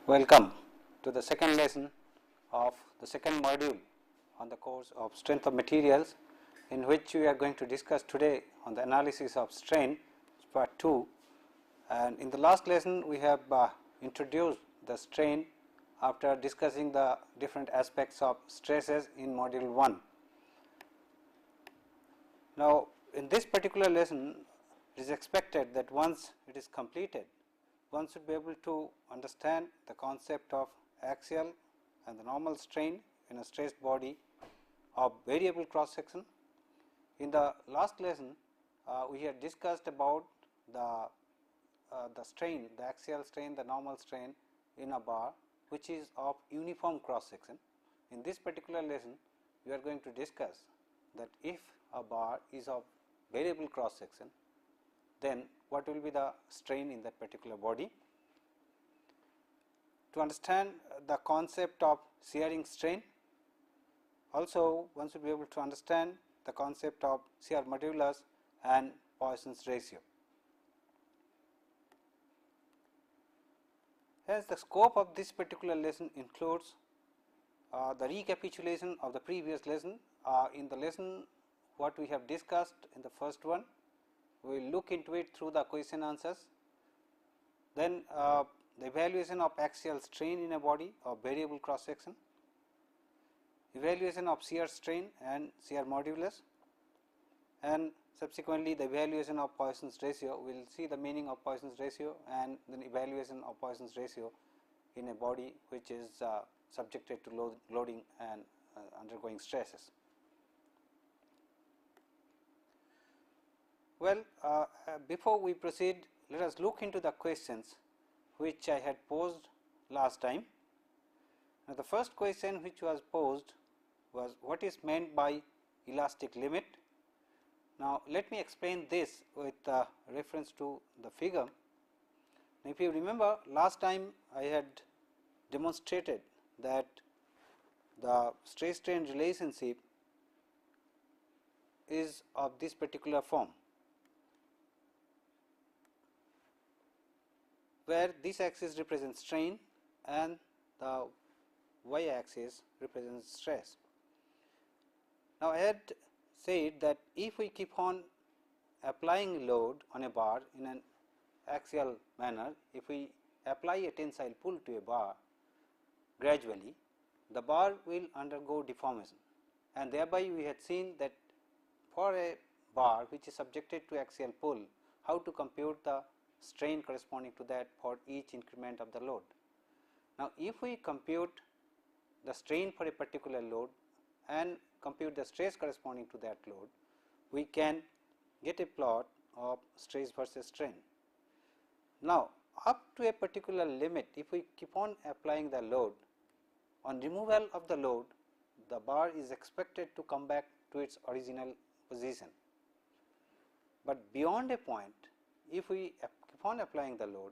Welcome to the second lesson of the second module on the course of strength of materials, in which we are going to discuss today on the analysis of strain, part 2. And in the last lesson we have introduced the strain after discussing the different aspects of stresses in module 1. Now, in this particular lesson it is expected that once it is completed, one should be able to understand the concept of axial and the normal strain in a stressed body of variable cross section. In the last lesson we had discussed about the strain, the axial strain, the normal strain in a bar which is of uniform cross section. In this particular lesson we are going to discuss that if a bar is of variable cross section, then what will be the strain in that particular body. To understand the concept of shearing strain, also one should be able to understand the concept of shear modulus and Poisson's ratio. Hence, the scope of this particular lesson includes the recapitulation of the previous lesson. In the lesson what we have discussed in the first one, we will look into it through the question answers. Then the evaluation of axial strain in a body of variable cross section, evaluation of shear strain and shear modulus, and subsequently the evaluation of Poisson's ratio. We will see the meaning of Poisson's ratio and then evaluation of Poisson's ratio in a body which is subjected to loading and undergoing stresses. Well, before we proceed, let us look into the questions which I had posed last time. Now, the first question which was posed was, what is meant by elastic limit? Now, let me explain this with reference to the figure. Now, if you remember, last time I had demonstrated that the stress strain relationship is of this particular form, where this axis represents strain and the y axis represents stress. Now, I had said that if we keep on applying load on a bar in an axial manner, if we apply a tensile pull to a bar gradually, the bar will undergo deformation, and thereby we had seen that for a bar which is subjected to axial pull, how to compute the strain corresponding to that for each increment of the load. Now, if we compute the strain for a particular load and compute the stress corresponding to that load, we can get a plot of stress versus strain. Now, up to a particular limit, if we keep on applying the load, on removal of the load, the bar is expected to come back to its original position. But beyond a point, if we keep on applying the load,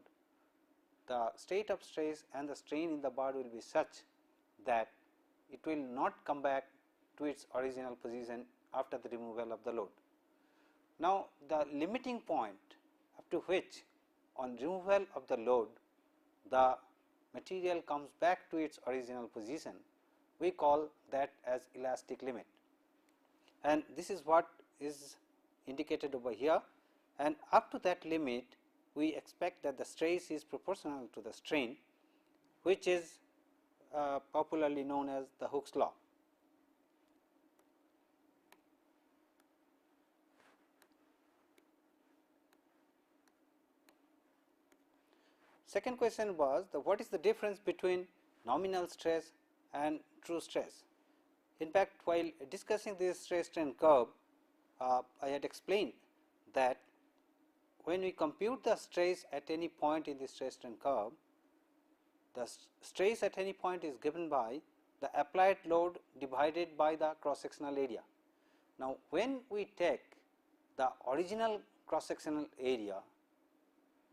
the state of stress and the strain in the bar will be such that it will not come back to its original position after the removal of the load. Now, the limiting point up to which on removal of the load the material comes back to its original position, we call that as elastic limit, and this is what is indicated over here. And up to that limit, we expect that the stress is proportional to the strain, which is popularly known as the Hooke's law. Second question was, what is the difference between nominal stress and true stress? In fact, while discussing this stress strain curve, I had explained that when we compute the stress at any point in the stress strain curve, the stress at any point is given by the applied load divided by the cross sectional area. Now, when we take the original cross sectional area,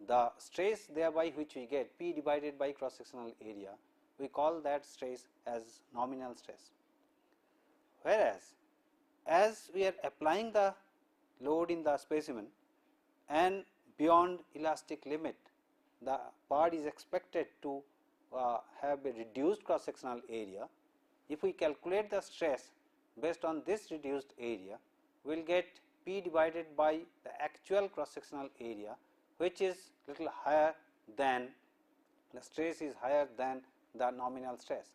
the stress thereby which we get, P divided by cross sectional area, we call that stress as nominal stress. Whereas, as we are applying the load in the specimen and beyond elastic limit, the bar is expected to have a reduced cross sectional area. If we calculate the stress based on this reduced area, we will get P divided by the actual cross sectional area, which is little higher than the stress is higher than the nominal stress,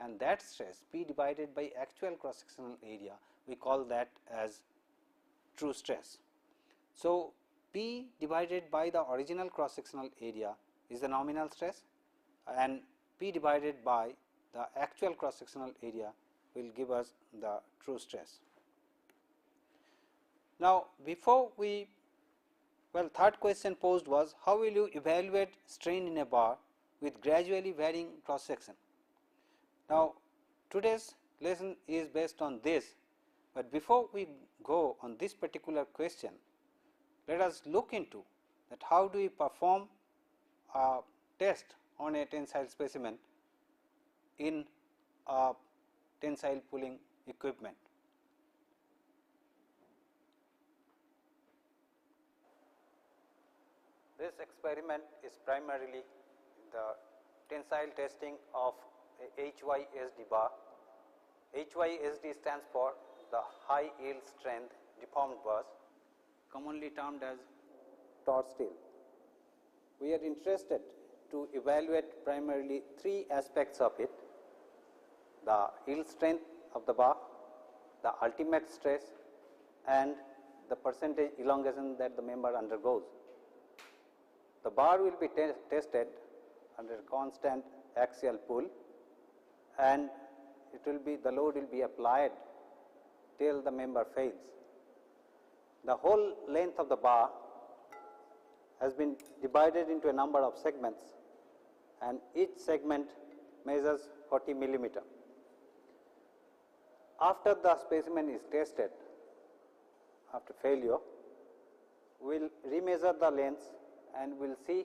and that stress P divided by actual cross sectional area, we call that as true stress. So, P divided by the original cross sectional area is the nominal stress, and P divided by the actual cross sectional area will give us the true stress. Now, before we third question posed was, how will you evaluate strain in a bar with gradually varying cross section? Now, today's lesson is based on this, but before we go on this particular question, let us look into that how do we perform a test on a tensile specimen in a tensile pulling equipment. This experiment is primarily the tensile testing of a HYSD bar. HYSD stands for the high yield strength deformed bars, commonly termed as taut steel. We are interested to evaluate primarily three aspects of it: the yield strength of the bar, the ultimate stress, and the percentage elongation that the member undergoes. The bar will be tested under constant axial pull, and it will be the load will be applied till the member fails. The whole length of the bar has been divided into a number of segments, and each segment measures 40 millimeter. After the specimen is tested, after failure, we will remeasure the lengths and we will see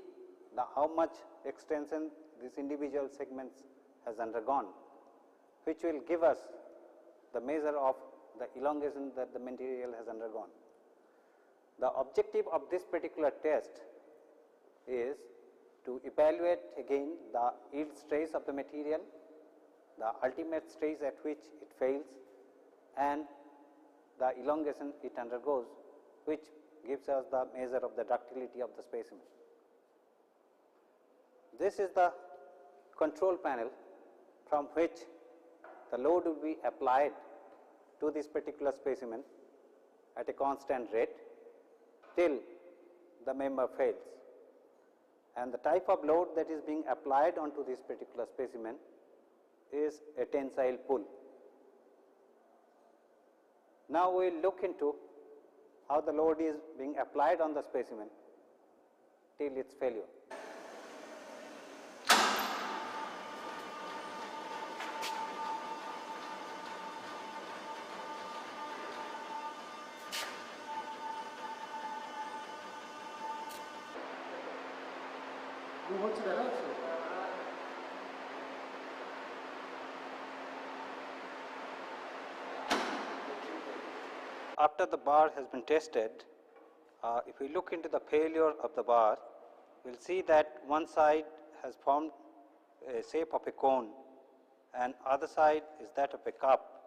how much extension this individual segments has undergone, which will give us the measure of the elongation that the material has undergone. The objective of this particular test is to evaluate again the yield stress of the material, the ultimate stress at which it fails, and the elongation it undergoes, which gives us the measure of the ductility of the specimen. This is the control panel from which the load will be applied to this particular specimen at a constant rate till the member fails, and the type of load that is being applied onto this particular specimen is a tensile pull. Now, we will look into how the load is being applied on the specimen till its failure. After the bar has been tested, if we look into the failure of the bar, we will see that one side has formed a shape of a cone and other side is that of a cup,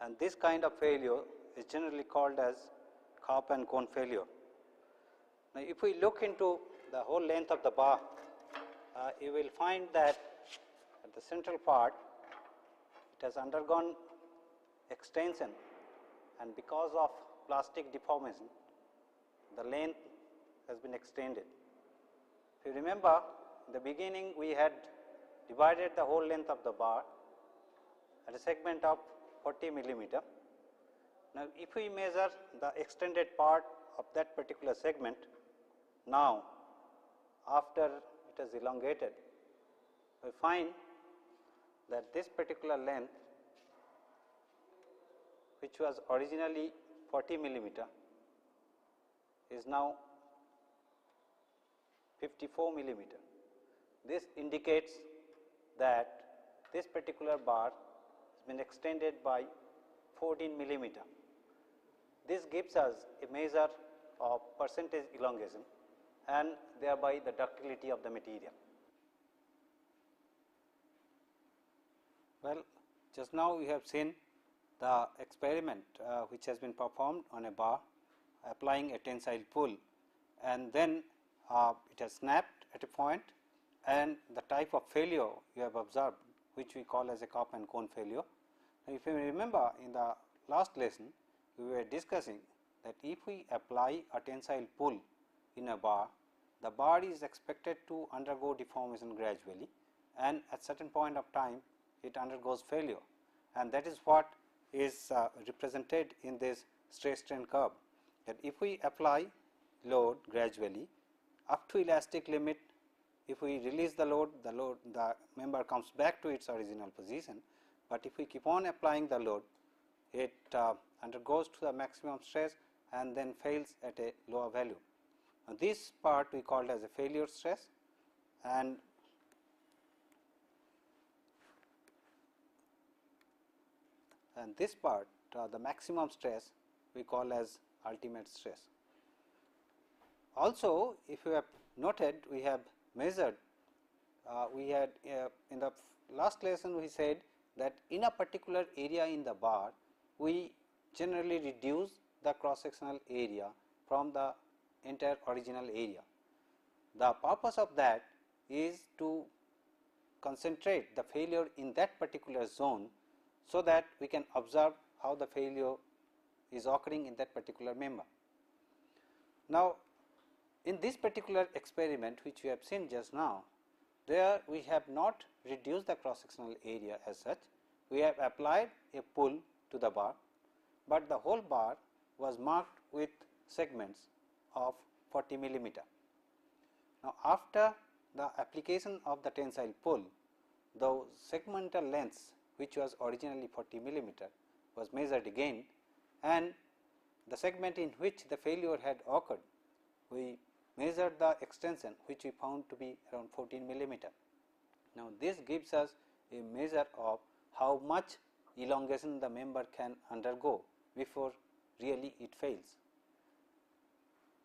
and this kind of failure is generally called as cup and cone failure. Now, if we look into the whole length of the bar, you will find that at the central part it has undergone extension, and because of plastic deformation the length has been extended. If you remember, in the beginning we had divided the whole length of the bar at a segment of 40 millimeter. Now, if we measure the extended part of that particular segment, now after it has elongated, we find that this particular length, which was originally 40 millimeter, is now 54 millimeter. This indicates that this particular bar has been extended by 14 millimeter. This gives us a measure of percentage elongation and thereby the ductility of the material. Well, just now we have seen the experiment which has been performed on a bar applying a tensile pull, and then it has snapped at a point, and the type of failure you have observed, which we call as a cup and cone failure. Now, if you remember, in the last lesson we were discussing that if we apply a tensile pull in a bar, the bar is expected to undergo deformation gradually, and at certain point of time it undergoes failure, and that is what is represented in this stress strain curve, that if we apply load gradually up to elastic limit, if we release the member comes back to its original position, but if we keep on applying the load, it undergoes to the maximum stress and then fails at a lower value. Now, this part we called as a failure stress, and this part the maximum stress we call as ultimate stress. Also, if you have noted, we have measured, we had in the last lesson we said that in a particular area in the bar we generally reduce the cross sectional area from the entire original area. The purpose of that is to concentrate the failure in that particular zone, so that we can observe how the failure is occurring in that particular member. Now, in this particular experiment which we have seen just now, there we have not reduced the cross sectional area as such. We have applied a pull to the bar, but the whole bar was marked with segments of 40 millimeter. Now, after the application of the tensile pull, the segmental lengths which was originally 40 millimeter was measured again, and the segment in which the failure had occurred, we measured the extension which we found to be around 14 millimeter. Now, this gives us a measure of how much elongation the member can undergo before really it fails.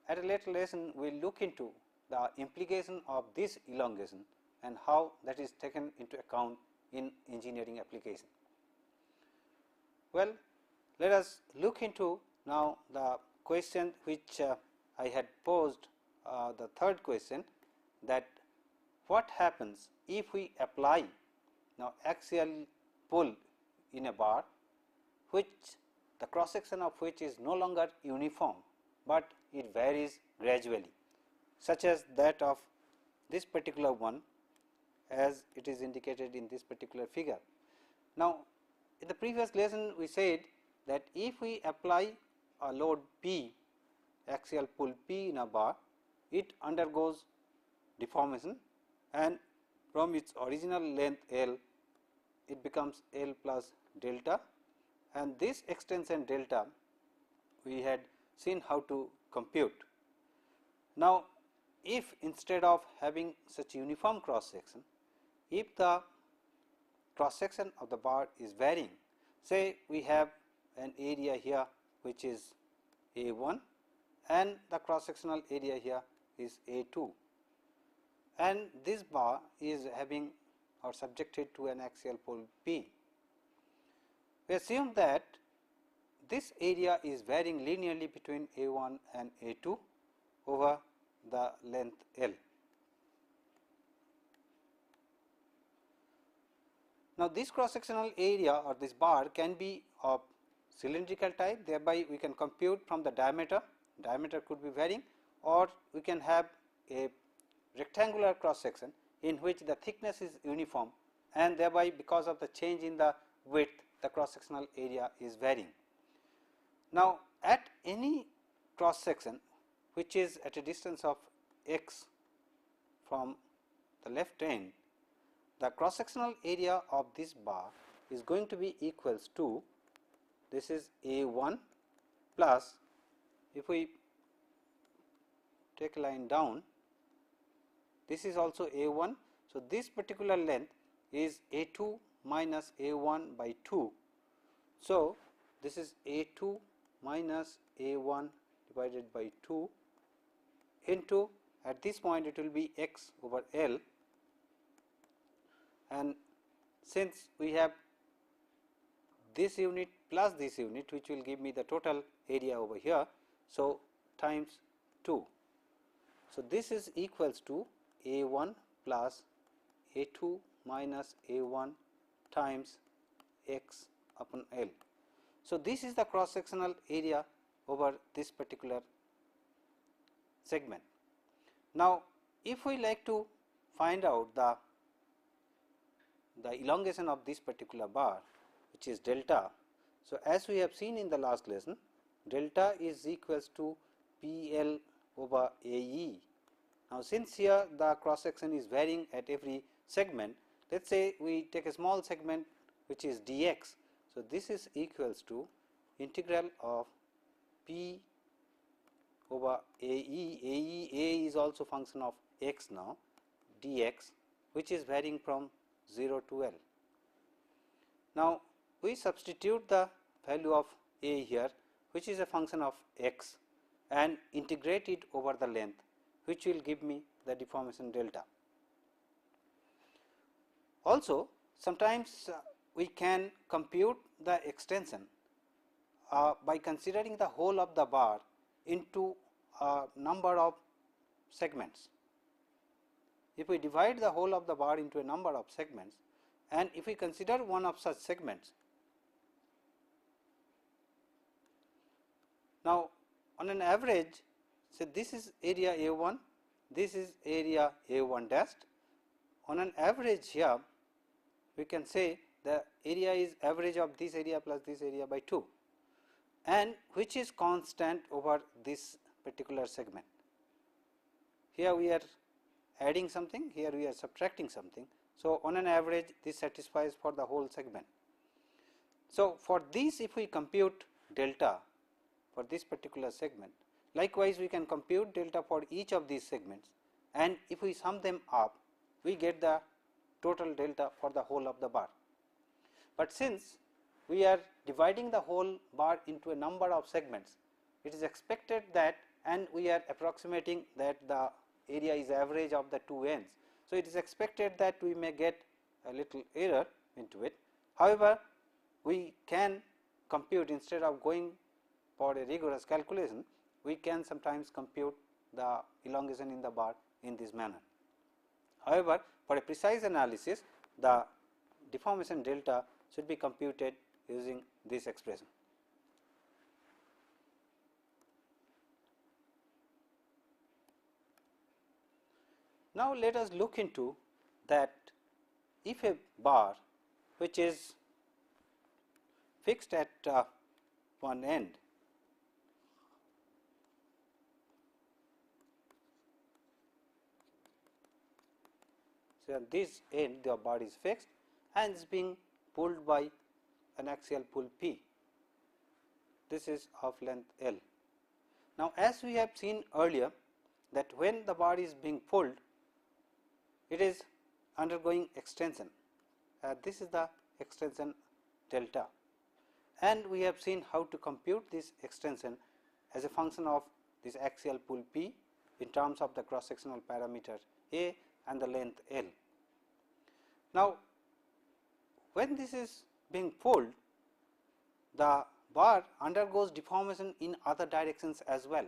At a later lesson, we will look into the implication of this elongation and how that is taken into account in engineering application. Well, let us look into now the question which I had posed, the third question, that what happens if we apply now axial pull in a bar which the cross section of which is no longer uniform, but it varies gradually, such as that of this particular one, as it is indicated in this particular figure. Now, in the previous lesson we said that if we apply a load P, axial pull P in a bar, it undergoes deformation, and from its original length L, it becomes L plus delta, and this extension delta we had seen how to compute. Now, if instead of having such uniform cross section, if the cross section of the bar is varying, say we have an area here which is A1 and the cross sectional area here is A2, and this bar is having or subjected to an axial pull P. We assume that this area is varying linearly between A1 and A2 over the length L. Now, this cross sectional area or this bar can be of cylindrical type, thereby we can compute from the diameter could be varying, or we can have a rectangular cross section in which the thickness is uniform, and thereby because of the change in the width, the cross sectional area is varying. Now, at any cross section which is at a distance of x from the left end, the cross sectional area of this bar is going to be equals to, this is A1 plus, if we take a line down, this is also A1. So, this particular length is A2 minus A1 by 2. So, this is A2 minus A1 divided by 2 into, at this point it will be x over L, and since we have this unit plus this unit, which will give me the total area over here. So, times 2. So, this is equals to A 1 plus A 2 minus A 1 times x upon L. So, this is the cross sectional area over this particular segment. Now, if we like to find out the elongation of this particular bar, which is delta. So, as we have seen in the last lesson, delta is equals to P L over A E. Now, since here the cross section is varying at every segment, let us say we take a small segment which is dx. So, this is equals to integral of P over A is also function of x now, dx, which is varying from 0 to L. Now, we substitute the value of A here, which is a function of x, and integrate it over the length, which will give me the deformation delta. Also, sometimes we can compute the extension by considering the whole of the bar into a number of segments. If we divide the whole of the bar into a number of segments, and if we consider one of such segments, now on an average, say this is area A 1, this is area A 1 dashed. On an average here, we can say the area is average of this area plus this area by 2, and which is constant over this particular segment. Here we are adding something, here we are subtracting something. So, on an average this satisfies for the whole segment. So, for this if we compute delta for this particular segment, likewise we can compute delta for each of these segments, and if we sum them up, we get the total delta for the whole of the bar. But since we are dividing the whole bar into a number of segments, it is expected that, and we are approximating that the area is average of the two ends. So, it is expected that we may get a little error into it. However, we can compute, instead of going for a rigorous calculation, we can sometimes compute the elongation in the bar in this manner. However, for a precise analysis, the deformation delta should be computed using this expression. Now, let us look into that if a bar which is fixed at one end, so at this end the bar is fixed and is being pulled by an axial pull P. This is of length L. Now, as we have seen earlier, that when the bar is being pulled, it is undergoing extension. This is the extension delta, and we have seen how to compute this extension as a function of this axial pull P in terms of the cross sectional parameter A and the length L. Now, when this is being pulled, the bar undergoes deformation in other directions as well.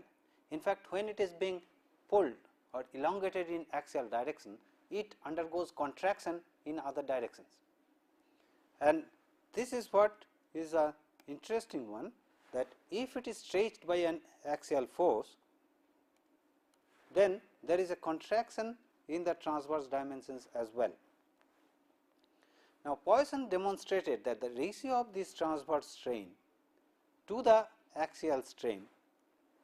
In fact, when it is being pulled or elongated in axial direction, it undergoes contraction in other directions. And this is what is a interesting one, that if it is stretched by an axial force, then there is a contraction in the transverse dimensions as well. Now, Poisson demonstrated that the ratio of this transverse strain to the axial strain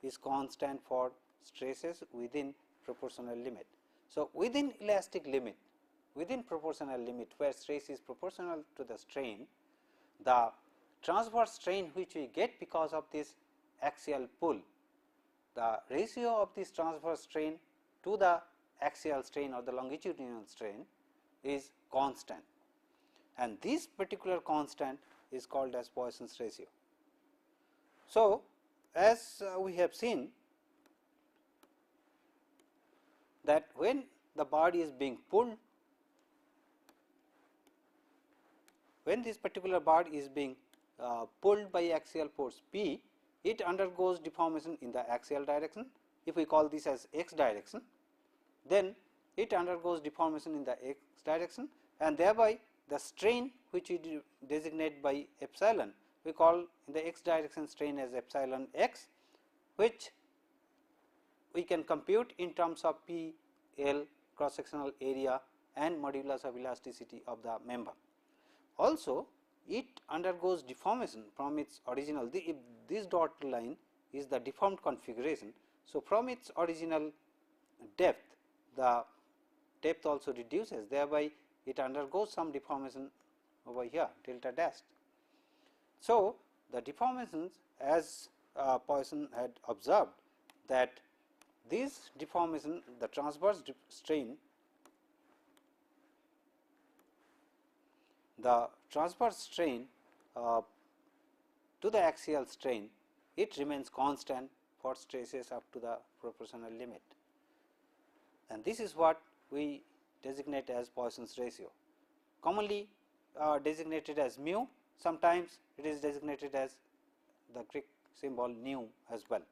is constant for stresses within proportional limit. So, within elastic limit, within proportional limit where stress is proportional to the strain, the transverse strain which we get because of this axial pull, the ratio of this transverse strain to the axial strain or the longitudinal strain is constant, and this particular constant is called as Poisson's ratio. So, as we have seen that when the body is being pulled, when this particular bar is being pulled by axial force P, it undergoes deformation in the axial direction. If we call this as x direction, then it undergoes deformation in the x direction, and thereby the strain which we designate by epsilon, we call in the x direction strain as epsilon x, which we can compute in terms of P L cross sectional area and modulus of elasticity of the member. Also, it undergoes deformation from its original, if this dotted line is the deformed configuration. So, from its original depth, the depth also reduces, thereby it undergoes some deformation over here delta dash. So, the deformations, as Poisson had observed, that this deformation, the transverse strain, the transverse strain to the axial strain, it remains constant for stresses up to the proportional limit, and this is what we designate as Poisson's ratio, commonly designated as mu. Sometimes it is designated as the Greek symbol nu as well.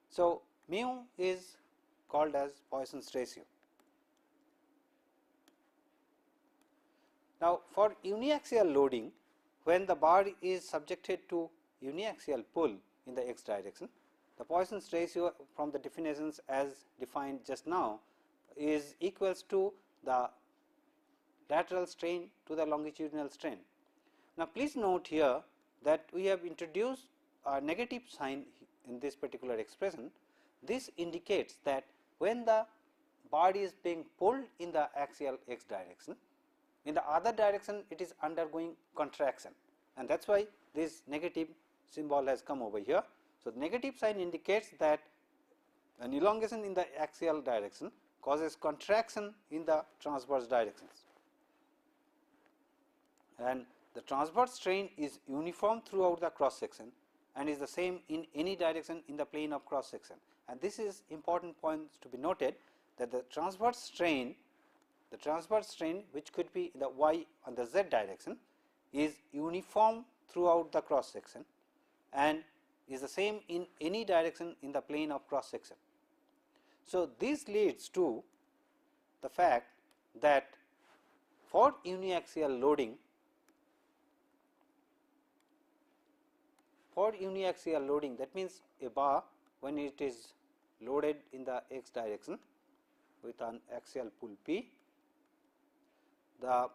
So, mu is called as Poisson's ratio. Now, for uniaxial loading, when the bar is subjected to uniaxial pull in the x direction, the Poisson's ratio from the definitions as defined just now is equals to the lateral strain to the longitudinal strain. Now, please note here that we have introduced a negative sign in this particular expression. This indicates that when the body is being pulled in the axial x direction, in the other direction it is undergoing contraction, and that is why this negative symbol has come over here. So, the negative sign indicates that an elongation in the axial direction causes contraction in the transverse directions, and the transverse strain is uniform throughout the cross section and is the same in any direction in the plane of cross section. And this is important points to be noted, that the transverse strain which could be in the y on the z direction is uniform throughout the cross section and is the same in any direction in the plane of cross section. So, this leads to the fact that for uniaxial loading, that means a bar when it is loaded in the x direction with an axial pull P, the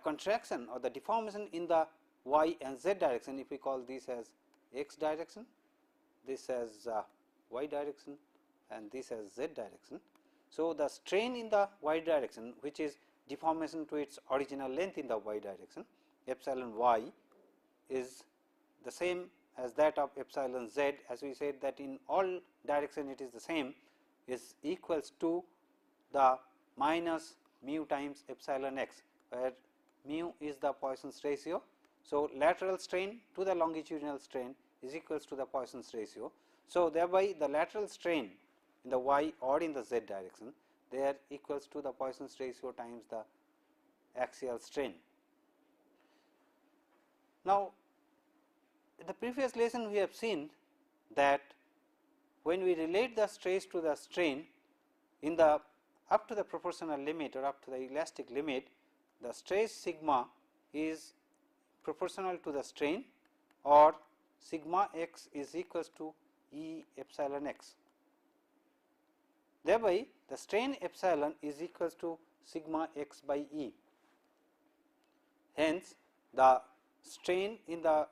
contraction or the deformation in the y and z direction, if we call this as x direction, this as y direction and this as z direction. So, the strain in the y direction, which is deformation to its original length in the y direction, epsilon y, is the same as that of epsilon z, as we said that in all direction it is the same, is equals to the minus mu times epsilon x, where mu is the Poisson's ratio. So, lateral strain to the longitudinal strain is equals to the Poisson's ratio. So, thereby the lateral strain in the y or in the z direction, they are equals to the Poisson's ratio times the axial strain. Now, in the previous lesson we have seen that when we relate the stress to the strain in the up to the proportional limit or up to the elastic limit, the stress sigma is proportional to the strain, or sigma x is equals to E epsilon x. Thereby, the strain epsilon is equals to sigma x by E. Hence, the strain in the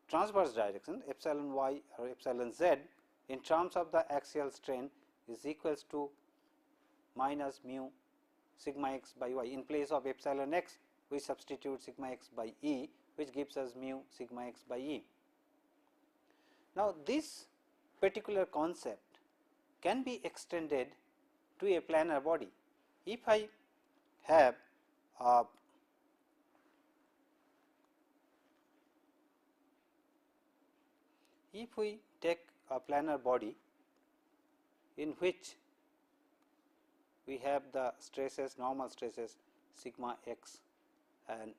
transverse direction epsilon y or epsilon z in terms of the axial strain is equals to minus mu sigma x by y. In place of epsilon x, we substitute sigma x by E, which gives us mu sigma x by E. Now, this particular concept can be extended to a planar body. If I have if we take a planar body in which we have the stresses, normal stresses sigma x and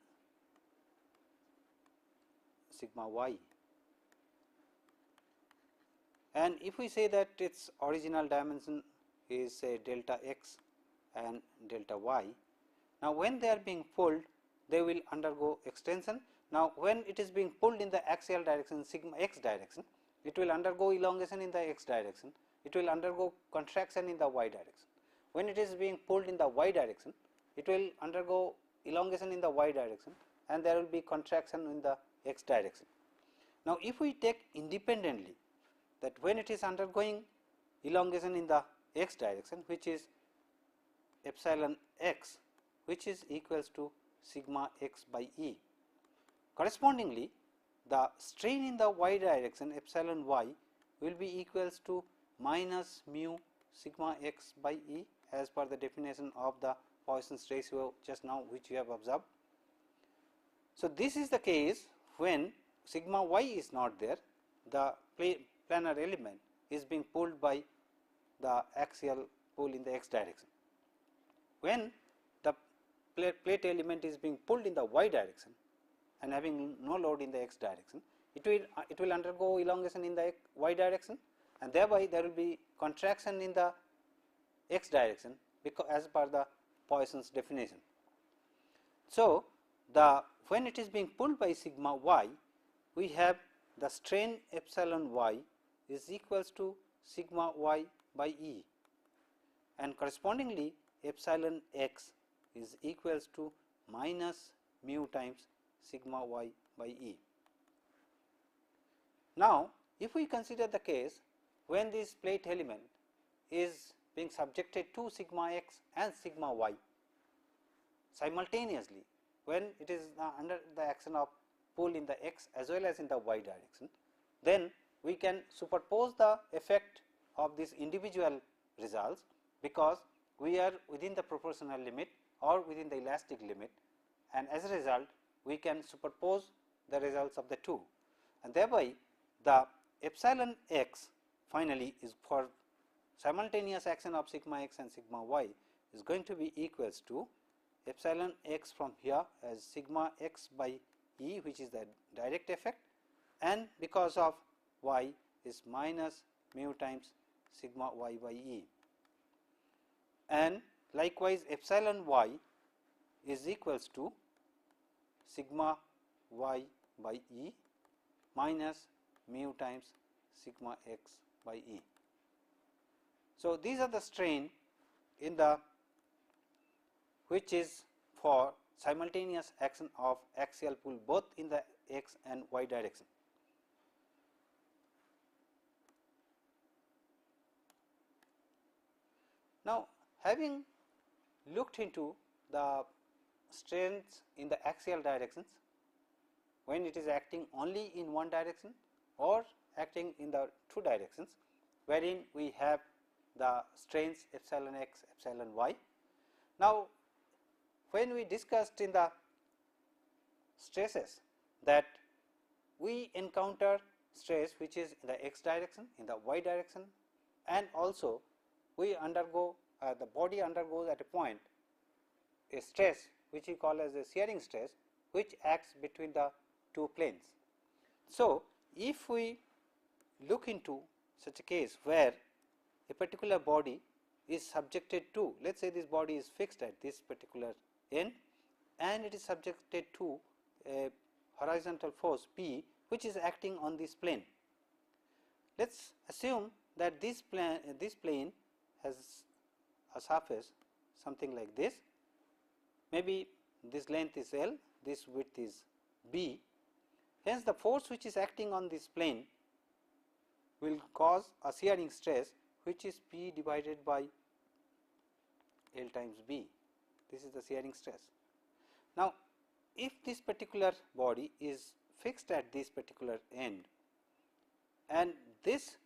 sigma y. And if we say that its original dimension is say delta x and delta y, now when they are being pulled, they will undergo extension. Now when it is being pulled in the axial direction, sigma x direction, it will undergo elongation in the x direction, it will undergo contraction in the y direction. When it is being pulled in the y direction, it will undergo elongation in the y direction and there will be contraction in the x direction. Now if we take independently that when it is undergoing elongation in the x direction, which is epsilon x, which is equals to sigma x by E. Correspondingly, the strain in the y direction epsilon y will be equals to minus mu sigma x by E as per the definition of the Poisson's ratio just now which we have observed. So, this is the case when sigma y is not there, the planar element is being pulled by the axial pull in the x direction. When the plate element is being pulled in the y direction and having no load in the x direction, it will undergo elongation in the y direction and thereby there will be contraction in the x direction because as per the Poisson's definition. So, when it is being pulled by sigma y, we have the strain epsilon y is equals to sigma y by E and correspondingly epsilon x is equals to minus mu times sigma y by E. Now, if we consider the case when this plate element is being subjected to sigma x and sigma y simultaneously, when it is under the action of pull in the x as well as in the y direction, then we can superpose the effect of these individual results because we are within the proportional limit or within the elastic limit, and as a result we can superpose the results of the two, and thereby the epsilon x finally is for simultaneous action of sigma x and sigma y is going to be equals to epsilon x from here as sigma x by E, which is the direct effect, and because of y is minus mu times sigma y by E, and likewise epsilon y is equals to sigma y by E minus mu times sigma x by E. So, these are the strain in the which is for simultaneous action of axial pull both in the x and y direction. Now, having looked into the strains in the axial directions when it is acting only in one direction or acting in the two directions, wherein we have the strains epsilon x, epsilon y. Now, when we discussed in the stresses that we encounter stress which is in the x direction, in the y direction, and also we undergo the body undergoes at a point a stress which we call as a shearing stress which acts between the two planes. So, if we look into such a case where a particular body is subjected to, let us say this body is fixed at this particular end and it is subjected to a horizontal force P which is acting on this plane. Let us assume that this plane has a surface something like this, maybe this length is L, this width is B, hence the force which is acting on this plane will cause a shearing stress which is P divided by L times B. This is the shearing stress. Now, if this particular body is fixed at this particular end and this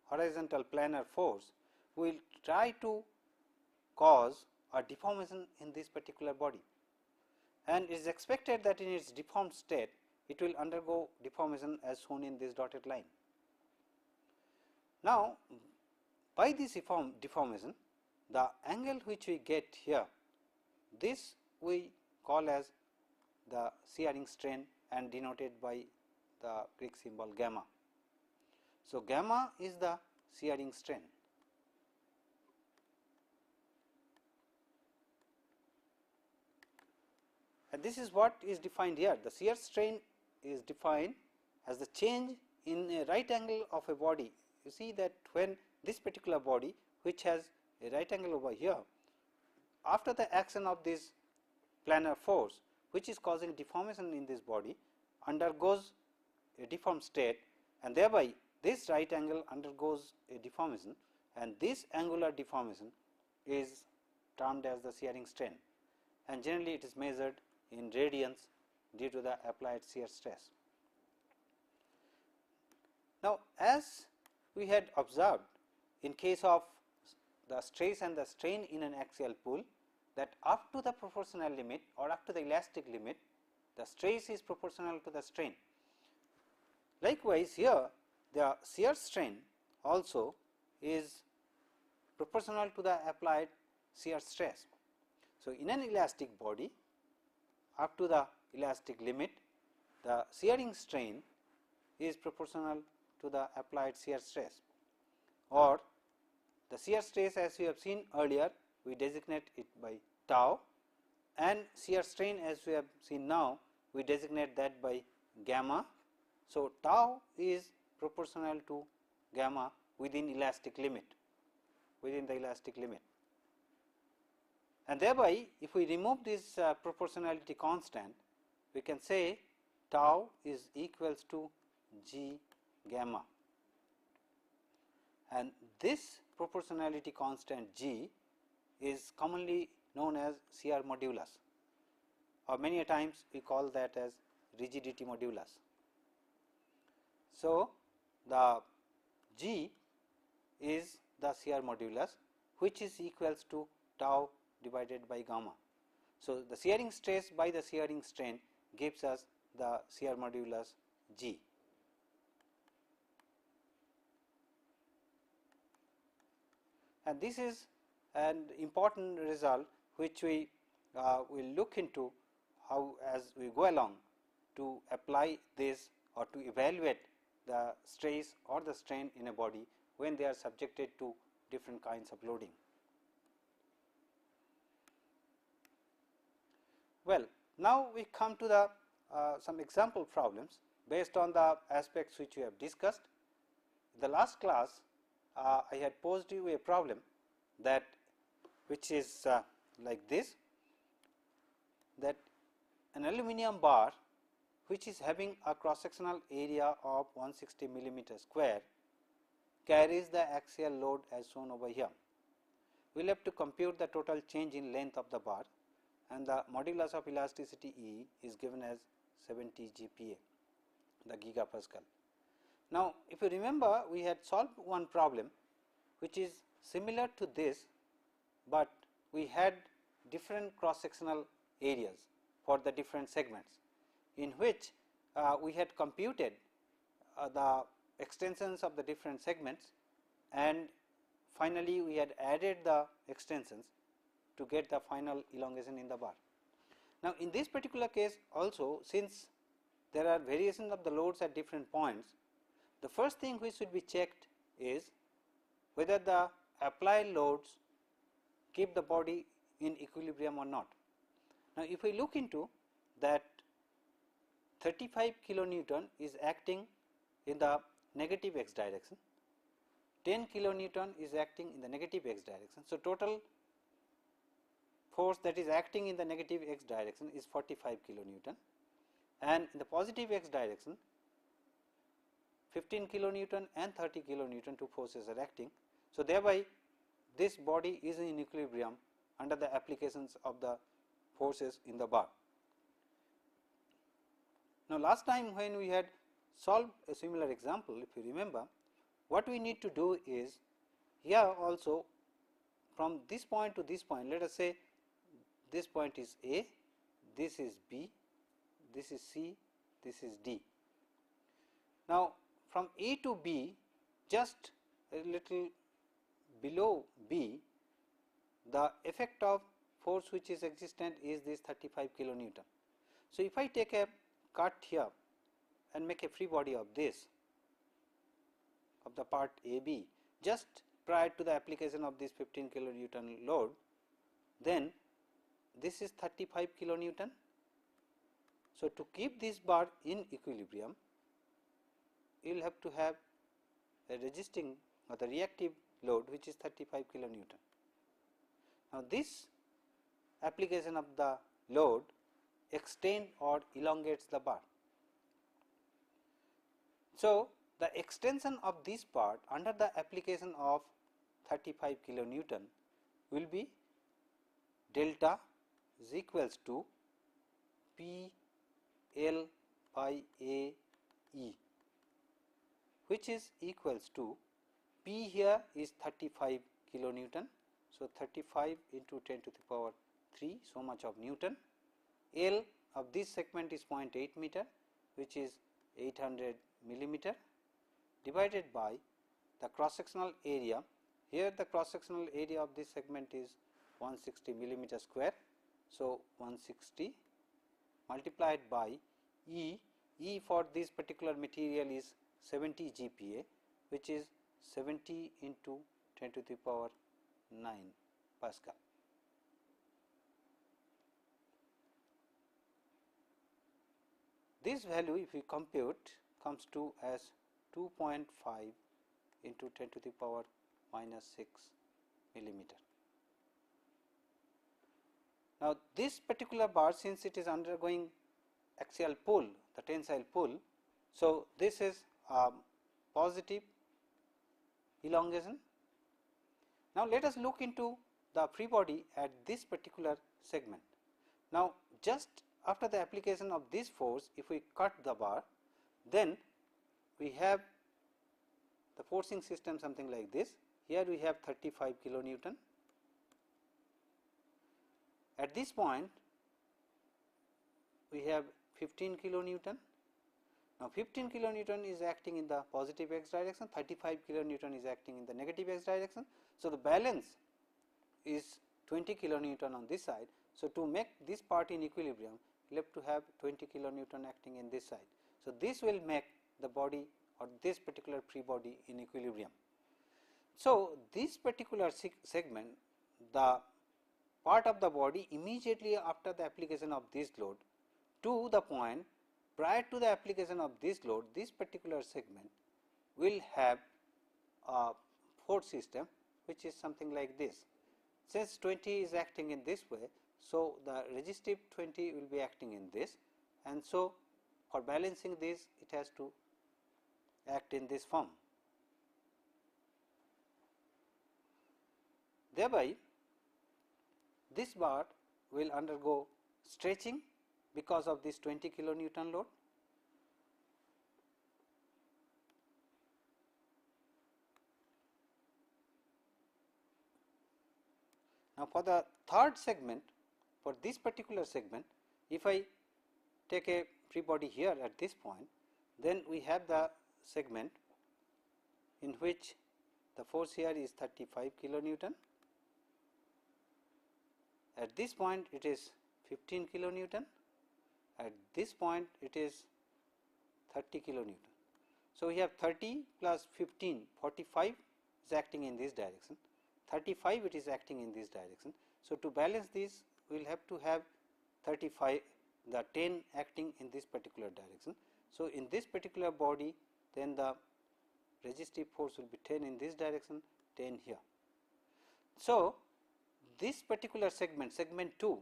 horizontal planar force will try to cause a deformation in this particular body, and it is expected that in its deformed state it will undergo deformation as shown in this dotted line. Now, by this deformation, the angle which we get here, this we call as the shearing strain and denoted by the Greek symbol gamma. So, gamma is the shearing strain. And this is what is defined here. The shear strain is defined as the change in a right angle of a body. You see that when this particular body, which has a right angle over here, after the action of this planar force, which is causing deformation in this body, undergoes a deformed state, and thereby this right angle undergoes a deformation, and this angular deformation is termed as the shearing strain, and generally it is measured in radians due to the applied shear stress. Now, as we had observed in case of the stress and the strain in an axial pool, that up to the proportional limit or up to the elastic limit, the stress is proportional to the strain. Likewise, here the shear strain also is proportional to the applied shear stress. So, in an elastic body, up to the elastic limit, the shearing strain is proportional to the applied shear stress, or the shear stress, as we have seen earlier, we designate it by tau, and shear strain, as we have seen now, we designate that by gamma. So, tau is proportional to gamma within elastic limit, within the elastic limit. And thereby, if we remove this proportionality constant, we can say tau is equals to G gamma, and this proportionality constant G is commonly known as shear modulus, or many a times we call that as rigidity modulus. So, the G is the shear modulus, which is equals to tau divided by gamma. So, the shearing stress by the shearing strain gives us the shear modulus G. And this is an important result which we will look into how, as we go along, to apply this or to evaluate the stress or the strain in a body when they are subjected to different kinds of loading. Well, now we come to the some example problems based on the aspects which we have discussed. In the last class, I had posed you a problem that which is like this, that an aluminum bar which is having a cross sectional area of 160 millimeter square carries the axial load as shown over here. We will have to compute the total change in length of the bar, and the modulus of elasticity E is given as 70 GPa, the gigapascal. Now, if you remember, we had solved one problem which is similar to this, but we had different cross sectional areas for the different segments, in which we had computed the extensions of the different segments, and finally, we had added the extensions to get the final elongation in the bar. Now, in this particular case also, since there are variations of the loads at different points, the first thing which should be checked is whether the applied loads keep the body in equilibrium or not. Now, if we look into that, 35 kilonewton is acting in the negative x direction, 10 kilonewton is acting in the negative x direction. So, total force that is acting in the negative x direction is 45 kilonewton, and in the positive x direction 15 kilonewton and 30 kilonewton, two forces are acting. So, thereby this body is in equilibrium under the applications of the forces in the bar. Now, last time when we had solved a similar example, if you remember, what we need to do is, here also from this point to this point, let us say this point is A, this is B, this is C, this is D. Now, from A to B, just a little below B, the effect of force which is existent is this 35 kilonewton. So, if I take a cut here and make a free body of this, of the part AB just prior to the application of this 15 kilonewton load, then this is 35 kilonewton. So, to keep this bar in equilibrium, you will have to have a resisting or the reactive load which is 35 kilonewton. Now, this application of the load extend or elongates the bar. So, the extension of this part under the application of 35 kilonewton will be delta is equals to P L by A E, which is equals to P here is 35 kilonewton. So, 35 into 10 to the power 3, so much of Newton. L of this segment is 0.8 meter, which is 800 millimeter, divided by the cross sectional area. Here the cross sectional area of this segment is 160 millimeter square. So, 160 multiplied by E. E for this particular material is 70 GPa, which is 70 into 10 to the power 9 Pascal. This value, if we compute, comes to as 2.5 into 10 to the power minus 6 millimeter. Now, this particular bar, since it is undergoing axial pull, the tensile pull, so this is positive elongation. Now, let us look into the free body at this particular segment. Now, just after the application of this force, if we cut the bar, then we have the forcing system something like this. Here we have 35 kilonewton. At this point, we have 15 kilonewton. Now, 15 kilonewton is acting in the positive x direction, 35 kilonewton is acting in the negative x direction. So, the balance is 20 kilonewton on this side. So, to make this part in equilibrium, we have to have 20 kilonewton acting in this side. So, this will make the body or this particular free body in equilibrium. So, this particular segment, the part of the body immediately after the application of this load to the point prior to the application of this load, this particular segment will have a force system which is something like this. Since 20 is acting in this way, so the resistive 20 will be acting in this, and so for balancing this it has to act in this form. Thereby, this bar will undergo stretching because of this 20 kilonewton load. Now, for the third segment, for this particular segment, if I take a free body here at this point, then we have the segment in which the force here is 35 kilonewton. At this point it is 15 kilonewton, at this point it is 30 kilonewton. So, we have 30 plus 15, 45 is acting in this direction, 35 it is acting in this direction. So, to balance this we will have to have 35, the 10 acting in this particular direction. So, in this particular body, then the resistive force will be 10 in this direction, 10 here. So, this particular segment, segment 2,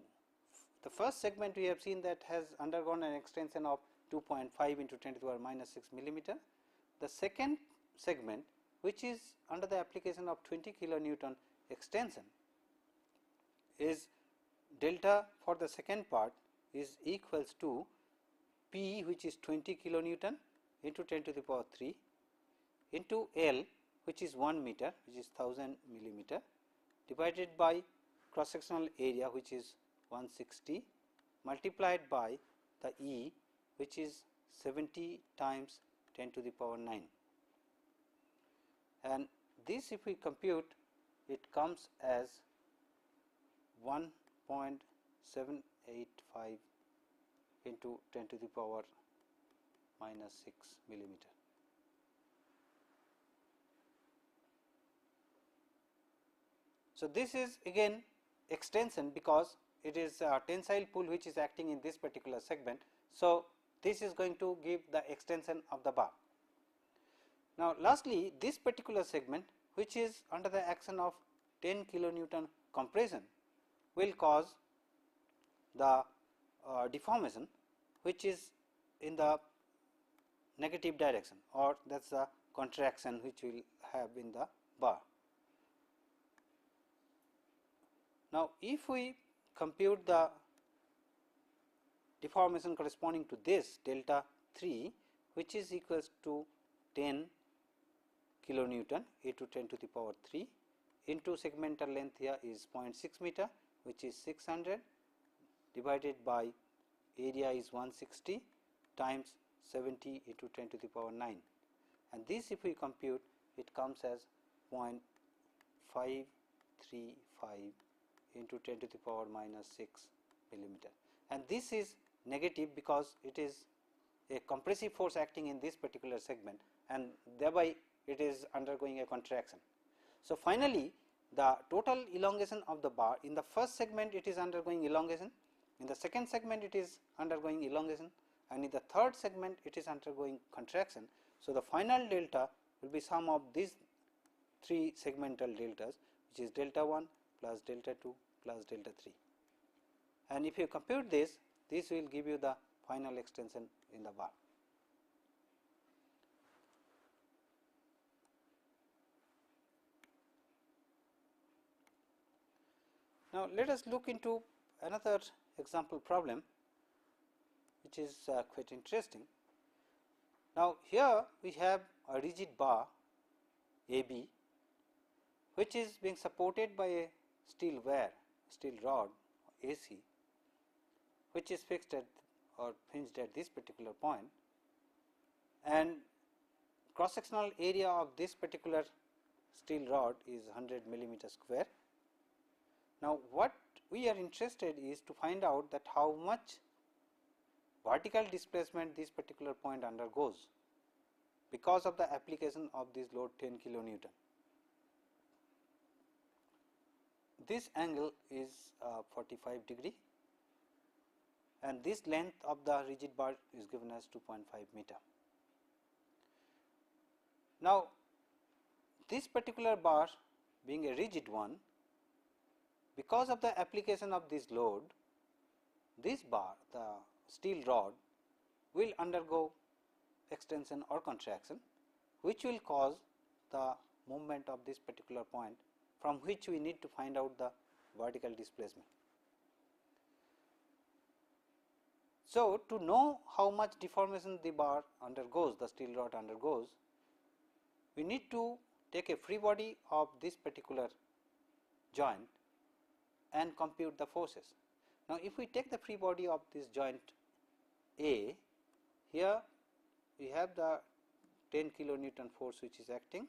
the first segment we have seen that has undergone an extension of 2.5 into 10 to the power minus 6 millimeter. The second segment, which is under the application of 20 kilonewton extension, is delta for the second part is equals to P, which is 20 kilonewton into 10 to the power 3 into L, which is 1 meter, which is 1000 millimeter, divided by cross sectional area, which is 160, multiplied by the E, which is 70 times 10 to the power 9. And this, if we compute, it comes as 1 0.785 into 10 to the power minus 6 millimeter. So, this is again extension because it is a tensile pull which is acting in this particular segment. So, this is going to give the extension of the bar. Now, lastly, this particular segment which is under the action of 10 kilonewton compression will cause the deformation which is in the negative direction, or that is the contraction which we will have in the bar. Now, if we compute the deformation corresponding to this delta 3, which is equals to 10 kilonewton a to 10 to the power 3 into segmental length here is 0.6 meter, which is 600 divided by area is 160 times 70 a to 10 to the power 9, and this if we compute it comes as 0.535 into 10 to the power minus 6 millimeter, and this is negative because it is a compressive force acting in this particular segment, and thereby it is undergoing a contraction. So, finally, the total elongation of the bar in the first segment it is undergoing elongation, in the second segment it is undergoing elongation, and in the third segment it is undergoing contraction. So, the final delta will be sum of these 3 segmental deltas, which is delta 1 plus delta 2 plus delta 3, and if you compute this will give you the final extension in the bar. Now, let us look into another example problem which is quite interesting. Now, here we have a rigid bar AB which is being supported by a steel wire, steel rod AC, which is fixed at or hinged at this particular point, and cross sectional area of this particular steel rod is 100 millimeter square. Now, what we are interested is to find out that how much vertical displacement this particular point undergoes because of the application of this load 10 kilonewton. This angle is 45 degree, and this length of the rigid bar is given as 2.5 meter. Now, this particular bar being a rigid one, because of the application of this load, this bar, the steel rod, will undergo extension or contraction, which will cause the movement of this particular point, from which we need to find out the vertical displacement. So, to know how much deformation the bar undergoes, the steel rod undergoes, we need to take a free body of this particular joint and compute the forces. Now, if we take the free body of this joint A, here we have the 10 kilonewton force which is acting,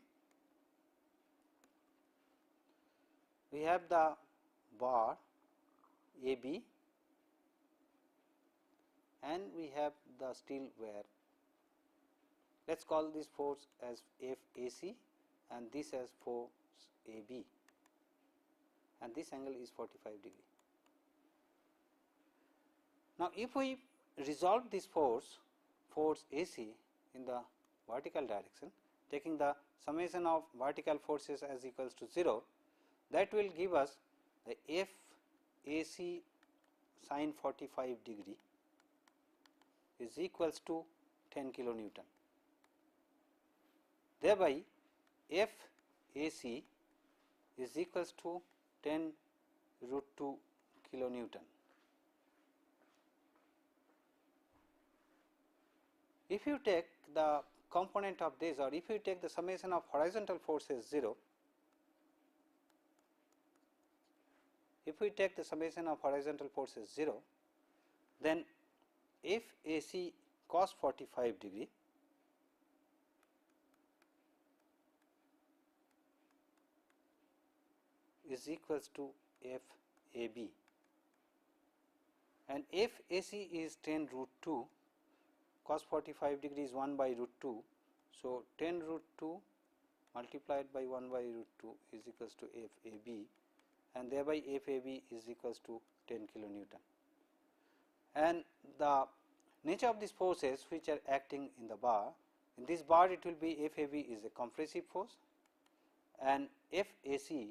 we have the bar AB, and we have the steel wire. Let us call this force as FAC and this as force AB, and this angle is 45 degree. Now, if we resolve this force AC in the vertical direction, taking the summation of vertical forces as equals to 0, that will give us the FAC sin 45 degree is equals to 10 kilonewton. Thereby, FAC is equals to 10 root 2 kilonewton. If you take the component of this, or if you take the summation of horizontal forces 0, if we take the summation of horizontal forces 0, then FAC cos 45 degree is equals to FAB. and f AC is 10 root 2, cos 45 degree is 1 by root 2. So, 10 root 2 multiplied by 1 by root 2 is equals to f AB, and thereby f AB is equals to 10 kilonewton. And the nature of these forces which are acting in the bar, in this bar it will be f AB is a compressive force, and f AC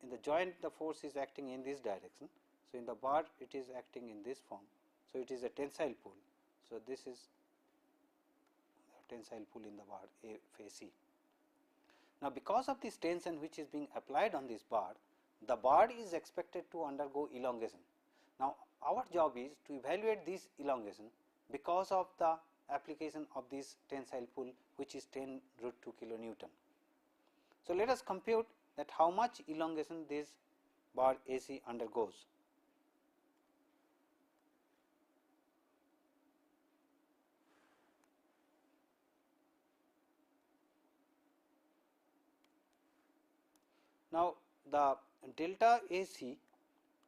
in the joint the force is acting in this direction. So, in the bar it is acting in this form. So, it is a tensile pull. So, this is the tensile pull in the bar F AC. Now, because of this tension which is being applied on this bar, the bar is expected to undergo elongation. Now, our job is to evaluate this elongation because of the application of this tensile pull, which is 10 root 2 kilonewton. So, let us compute that how much elongation this bar AC undergoes. Now, the delta AC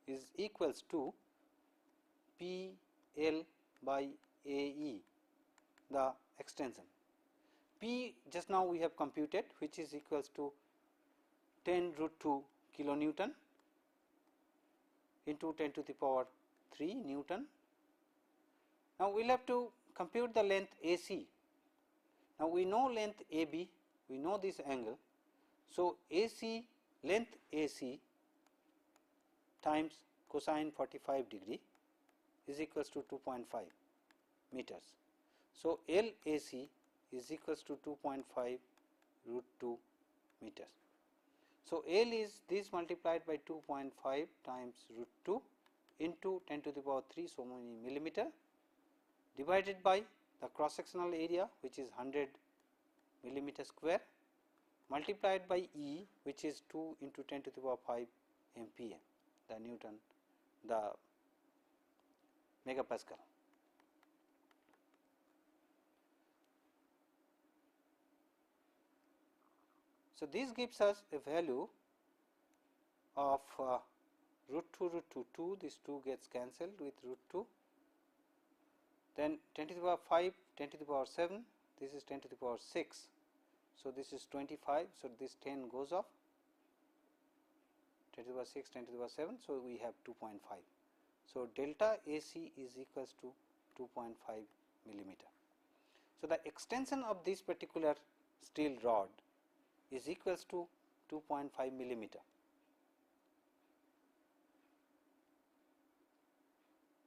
is equals to P L by AE, the extension. P just now we have computed, which is equals to 10 root 2 kilonewton into 10 to the power 3 Newton. Now, we will have to compute the length AC. Now, we know length AB, we know this angle. So, AC length AC times cosine 45 degree is equals to 2.5 meters. So, LAC is equals to 2.5 root 2 meters. So, L is this multiplied by 2.5 times root 2 into 10 to the power 3 so many millimeter divided by the cross sectional area, which is 100 millimeter square, multiplied by E, which is 2 into 10 to the power 5 MPa, the Newton, the megapascal. So, this gives us a value of root 2, this 2 gets cancelled with root 2, then 10 to the power 5, 10 to the power 7, this is 10 to the power 6. So, this is 25. So, this 10 goes off, 10 to the power 6, 10 to the power 7. So, we have 2.5. So, delta AC is equals to 2.5 millimeter. So, the extension of this particular steel rod is equals to 2.5 millimeter.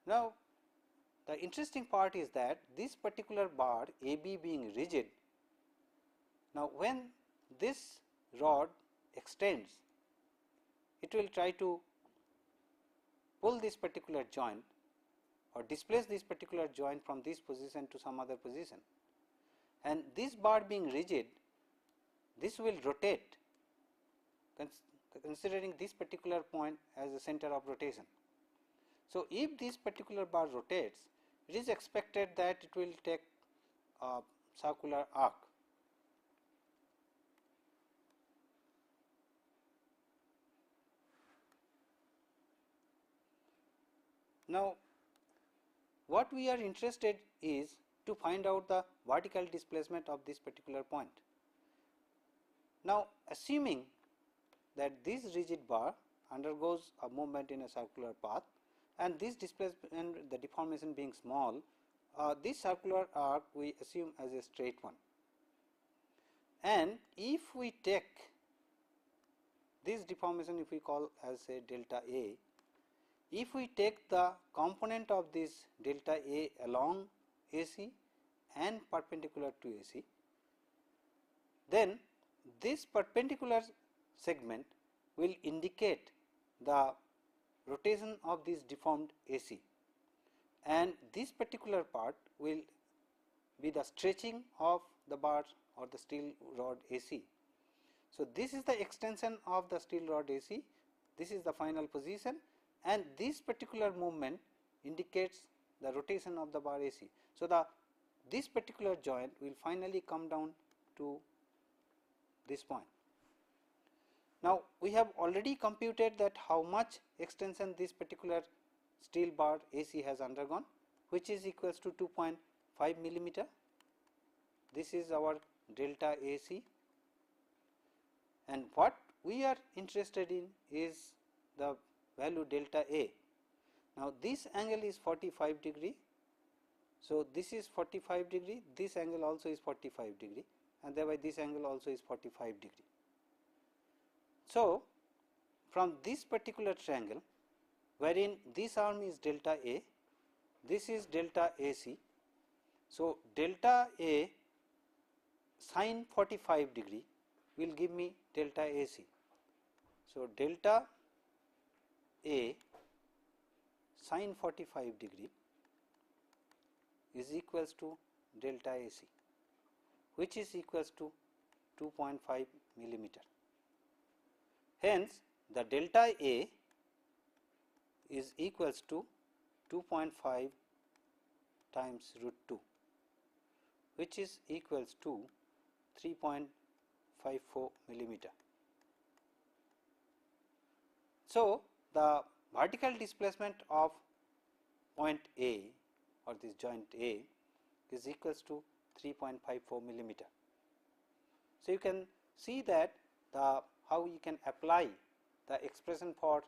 Now, the interesting part is that this particular bar AB being rigid, now when this rod extends, it will try to pull this particular joint or displace this particular joint from this position to some other position, and this bar being rigid, this will rotate considering this particular point as the center of rotation. So, if this particular bar rotates, it is expected that it will take a circular arc. Now, what we are interested is to find out the vertical displacement of this particular point. Now, assuming that this rigid bar undergoes a movement in a circular path, and this displacement, the deformation being small, this circular arc we assume as a straight one. And if we take this deformation, if we call as a delta A, if we take the component of this delta A along AC and perpendicular to AC, then this perpendicular segment will indicate the rotation of this deformed AC, and this particular part will be the stretching of the bar or the steel rod AC. So, this is the extension of the steel rod AC, this is the final position, and this particular movement indicates the rotation of the bar AC. So, this particular joint will finally come down to this point. Now, we have already computed that how much extension this particular steel bar AC has undergone, which is equals to 2.5 millimeter. This is our delta AC, and what we are interested in is the value delta A. Now, this angle is 45 degree. So, this is 45 degree, this angle also is 45 degree, and thereby this angle also is 45 degree. So, from this particular triangle, wherein this arm is delta A, this is delta AC. So, delta A sin 45 degree will give me delta AC. So, delta A sin 45 degree is equals to delta AC, which is equals to 2.5 millimeter. Hence, the delta A is equals to 2.5 times root 2, which is equals to 3.54 millimeter. So, the vertical displacement of point A or this joint A is equals to 3.54 millimeter. So, you can see that how you can apply the expression for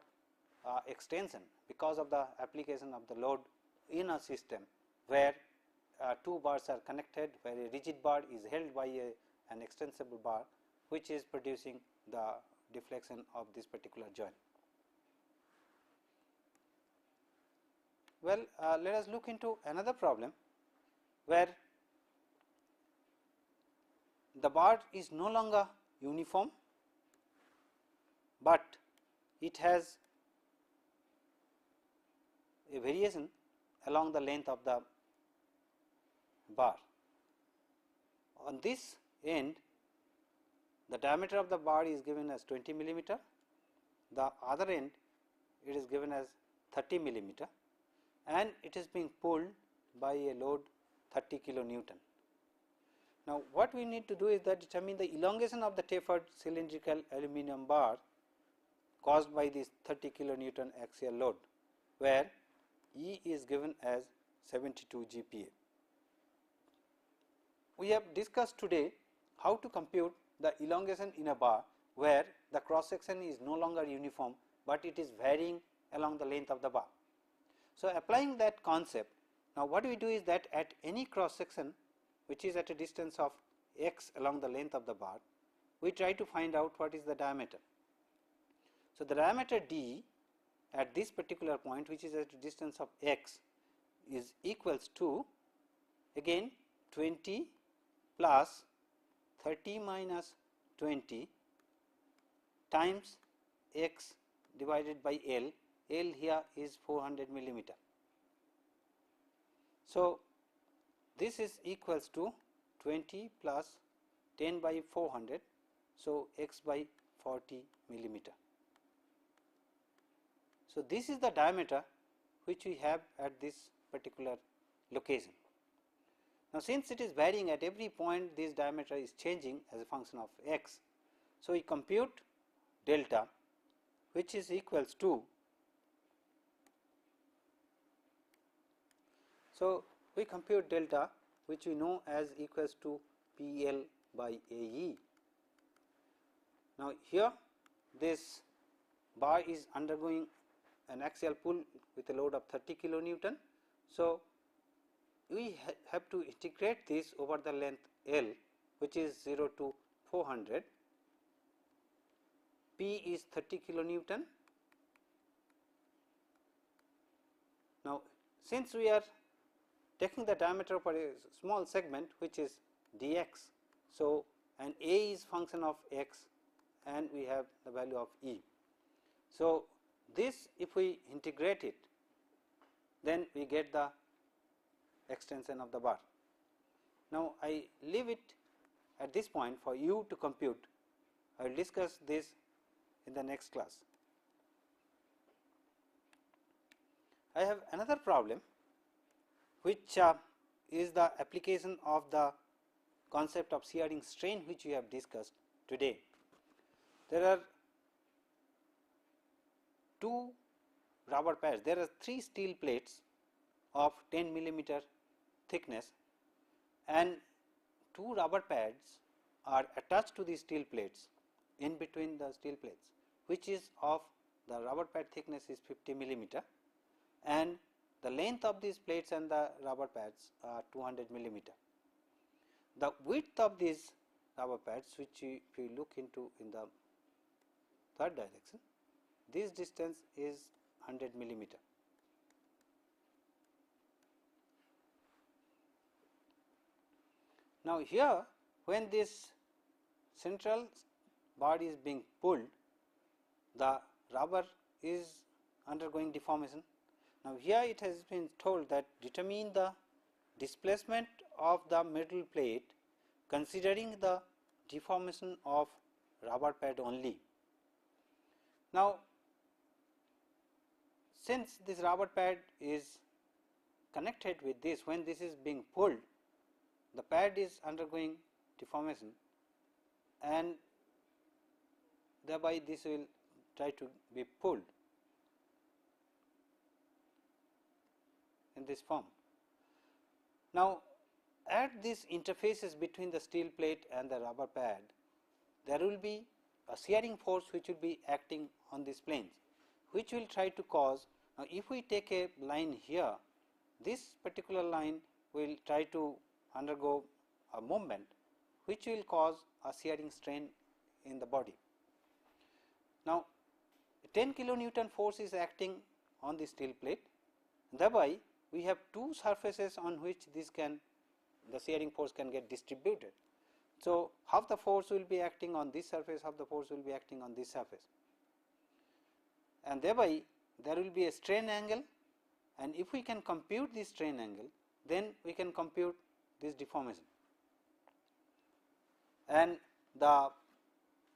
extension because of the application of the load in a system where two bars are connected, where a rigid bar is held by an extensible bar, which is producing the deflection of this particular joint. Well, let us look into another problem where the bar is no longer uniform, but it has a variation along the length of the bar. On this end, the diameter of the bar is given as 20 millimeter, the other end it is given as 30 millimeter, and it is being pulled by a load 30 kilonewton. Now, what we need to do is that determine the elongation of the tapered cylindrical aluminum bar caused by this 30 kilonewton axial load, where E is given as 72 GPa. We have discussed today how to compute the elongation in a bar where the cross section is no longer uniform, but it is varying along the length of the bar. So, applying that concept, now what we do is that at any cross section which is at a distance of x along the length of the bar, we try to find out what is the diameter. So, the diameter d at this particular point, which is at a distance of x, is equals to again 20 plus 30 minus 20 times x divided by L. L here is 400 millimeter. So, this is equals to 20 plus 10 by 400. So, x by 40 millimeter. So, this is the diameter which we have at this particular location. Now, since it is varying at every point, this diameter is changing as a function of x. So, we compute delta, which is equals to, so we compute delta, which we know as equals to PL by AE. Now, here this bar is undergoing an axial pull with a load of 30 kilonewton. So, we have to integrate this over the length L, which is 0 to 400. P is 30 kilonewton. Now, since we are taking the diameter for a small segment which is dx, so and A is function of x and we have the value of E. So, this if we integrate it, then we get the extension of the bar. Now, I leave it at this point for you to compute. I will discuss this in the next class. I have another problem which is the application of the concept of shearing strain, which we have discussed today. There are two rubber pads. There are 3 steel plates of 10 millimeter thickness, and 2 rubber pads are attached to the steel plates in between the steel plates, which is of the rubber pad thickness is 50 millimeter, and the length of these plates and the rubber pads are 200 millimeter. The width of these rubber pads, which if you look into in the third direction, this distance is 100 millimeter. Now, here when this central bar is being pulled, the rubber is undergoing deformation. Now, here it has been told that determine the displacement of the middle plate considering the deformation of rubber pad only. Now, since this rubber pad is connected with this, when this is being pulled, the pad is undergoing deformation, and thereby this will try to be pulled in this form. Now, at these interfaces between the steel plate and the rubber pad, there will be a shearing force which will be acting on these planes, which will try to cause. Now, if we take a line here, this particular line will try to undergo a movement which will cause a shearing strain in the body. Now, 10 kilonewton force is acting on the steel plate, thereby we have 2 surfaces on which this can the shearing force can get distributed. So, half the force will be acting on this surface, half the force will be acting on this surface, and thereby there will be a strain angle, and if we can compute this strain angle, then we can compute this deformation, and the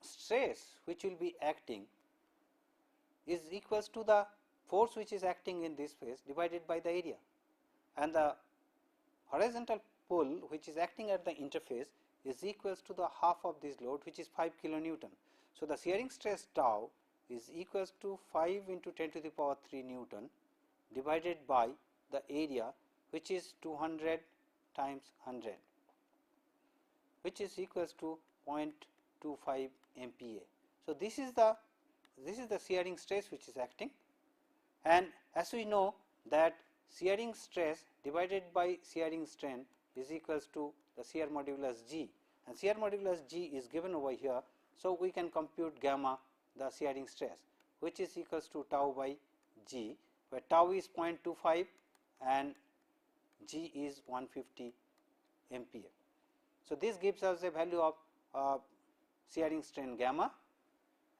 stress which will be acting is equals to the force which is acting in this phase divided by the area, and the horizontal pull which is acting at the interface is equals to the half of this load, which is 5 kilonewton. So, the shearing stress tau is equals to 5 into 10 to the power 3 Newton divided by the area, which is 200 times 100, which is equals to 0.25 MPa. So, this is the shearing stress which is acting, and as we know that shearing stress divided by shearing strain is equals to the shear modulus G, and shear modulus G is given over here. So, we can compute gamma, the shearing stress, which is equals to tau by G, where tau is 0.25 and G is 150 MPa. So, this gives us a value of shearing strain gamma,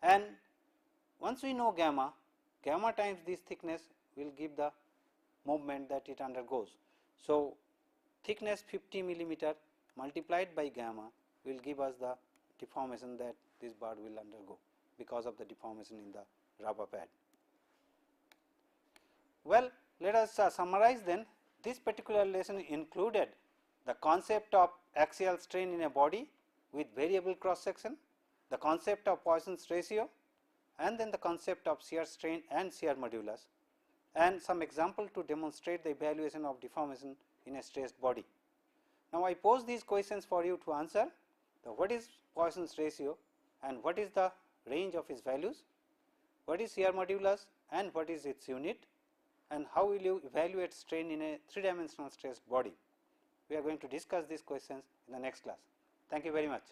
and once we know gamma, gamma times this thickness will give the movement that it undergoes. So, thickness 50 millimeter multiplied by gamma will give us the deformation that this bar will undergo because of the deformation in the rubber pad. Well, let us summarize then. This particular lesson included the concept of axial strain in a body with variable cross section, the concept of Poisson's ratio, and then the concept of shear strain and shear modulus, and some example to demonstrate the evaluation of deformation in a stressed body. Now, I pose these questions for you to answer. What is Poisson's ratio and what is the range of its values? What is shear modulus and what is its unit? And how will you evaluate strain in a 3-dimensional stressed body? We are going to discuss these questions in the next class. Thank you very much.